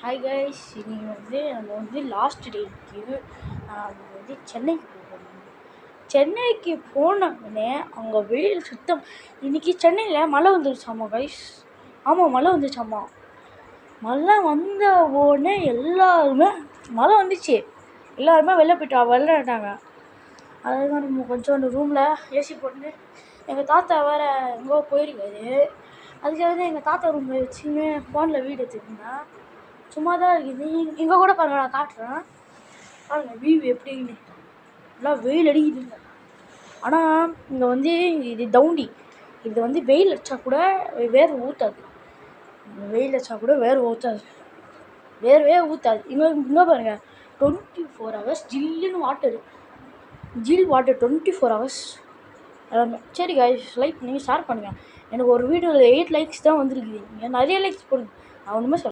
Hi guys, இன்னைக்கு நம்ம last டேக்கு சென்னைக்கு போகிறோம். சென்னைக்கு போனோடனே அங்கே வெயில் சுத்தம். இன்றைக்கி சென்னையில் மழை வந்துருச்சாமா கைஸ். ஆமாம், மழை வந்துச்சாமா. மழை வந்த உடனே மழை வந்துச்சு, எல்லாருமே விளையாட்டாங்க. அதுதான் நம்ம கொஞ்சோண்டு ரூமில் ஏசி போட்டு, எங்கள் தாத்தா வேறு எங்கோ போயிருக்காரு. அதுக்காக எங்கள் தாத்தா ரூமில் வச்சுன்னு ஃபோனில் வீடியோ எடுத்துருந்தேன். சும்மா தான் இருக்குது. இங்கே கூட பாருங்கள், நான் காட்டுறேன் பாருங்கள் வியூ எப்படின்னு. நல்லா வெயில் அடிக்குதுங்க. ஆனால் இங்கே இது தவுண்டி. இது வெயில் அடித்தா கூட வேர்வை ஊற்றாது. வேர்வே ஊற்றாது. இங்கே பாருங்கள், 24 hours ஜில்லுன்னு வாட்டர் 24 hours எல்லாமே. சரி கைஸ், லைக் பண்ணி ஷேர் பண்ணுங்கள். எனக்கு ஒரு வீடியோவில் 8 likes தான் வந்துருக்குது. நிறைய லைக்ஸ் போடுங்க. நான் ஒன்றுமே சொல்ல